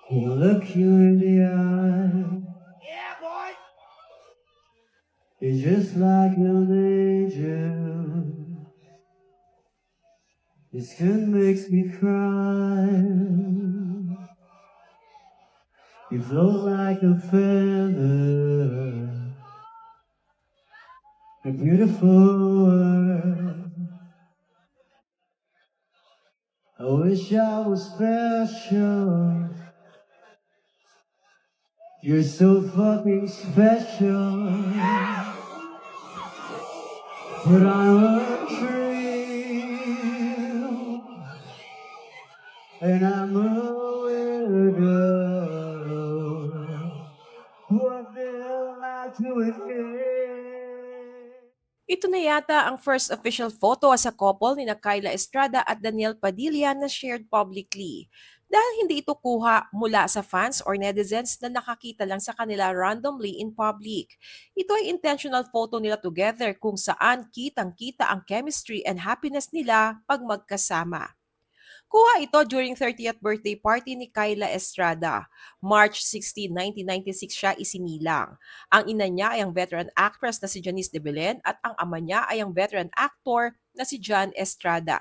Look you in the eye. Yeah, boy. You're just like an angel. Your skin makes me cry. You float like a feather. A beautiful world. I wish I was special. You're so fucking special. But I'm a dream. And I'm a widow. What the hell am I doing here? Ito na yata ang first official photo as a couple ni na Kyla Estrada at Daniel Padilla na shared publicly. Dahil hindi ito kuha mula sa fans or netizens na nakakita lang sa kanila randomly in public. Ito ay intentional photo nila together kung saan kitang-kita ang chemistry and happiness nila pag magkasama. Kuha ito during 30th birthday party ni Kyla Estrada. March 16, 1996 siya isinilang. Ang ina niya ay ang veteran actress na si Janice de Belen at ang ama niya ay ang veteran actor na si John Estrada.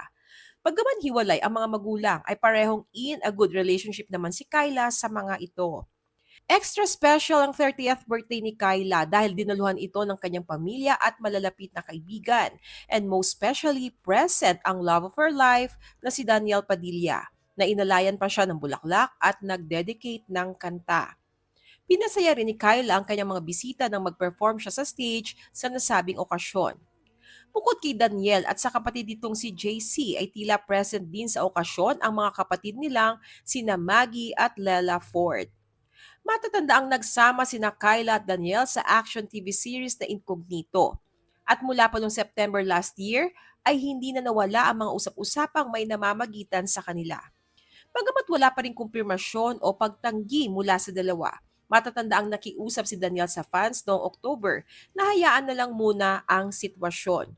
Pagkaman hiwalay ang mga magulang ay parehong in a good relationship naman si Kyla sa mga ito. Extra special ang 30th birthday ni Kyla dahil dinaluhan ito ng kanyang pamilya at malalapit na kaibigan. And most especially, present ang love of her life na si Daniel Padilla, na inalayan pa siya ng bulaklak at nag-dedicate ng kanta. Pinasaya rin ni Kyla ang kanyang mga bisita nang mag-perform siya sa stage sa nasabing okasyon. Bukod kay Daniel at sa kapatid nitong si JC ay tila present din sa okasyon ang mga kapatid nilang sina Maggie at Lela Ford. Matatanda ang nagsama sina Kyla at Daniel sa action TV series na Incognito. At mula pa noong September last year, ay hindi na nawala ang mga usap-usapang may namamagitan sa kanila. Bagamat wala pa rin kumpirmasyon o pagtanggi mula sa dalawa, matatanda ang nakiusap si Daniel sa fans noong October na hayaan na lang muna ang sitwasyon.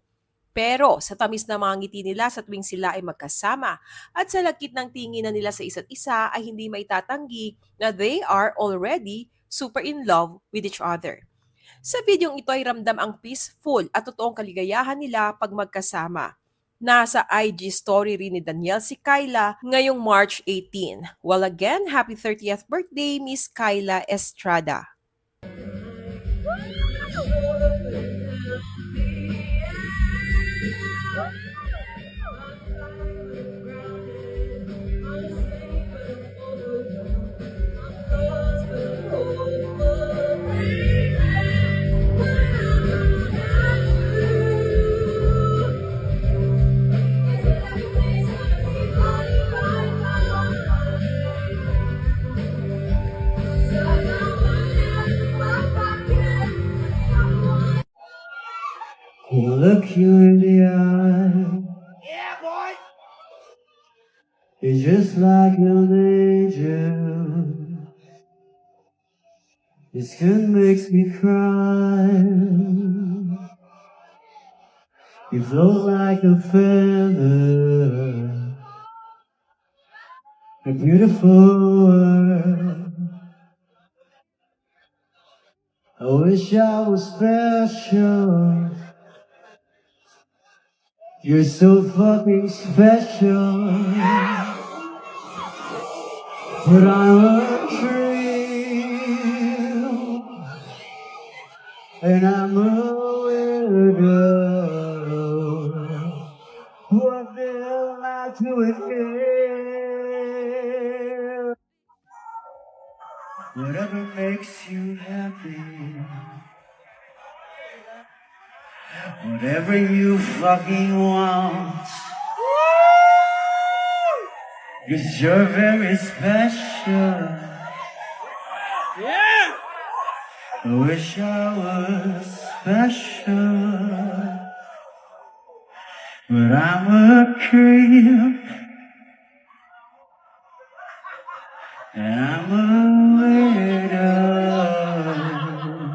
Pero sa tamis ng mga ngiti nila sa tuwing sila ay magkasama at sa lagkit ng tingin na nila sa isa't isa ay hindi maitatanggi na they are already super in love with each other. Sa videong ito ay ramdam ang peaceful at totoong kaligayahan nila pag magkasama. Nasa IG story rin ni Daniel si Kyla ngayong March 18. Well again, happy 30th birthday Miss Kyla Estrada. Look you in the eye. Yeah, boy. You're just like an angel. Your skin makes me cry. You float like a feather. A beautiful world. I wish I was special. You're so fucking special. But I'm a dream. And I'm a widow. What the hell am I doing here? Whatever makes you happy. Whatever you fucking want. Cause you're very special. Yeah. I wish I was special. But I'm a creep. And I'm a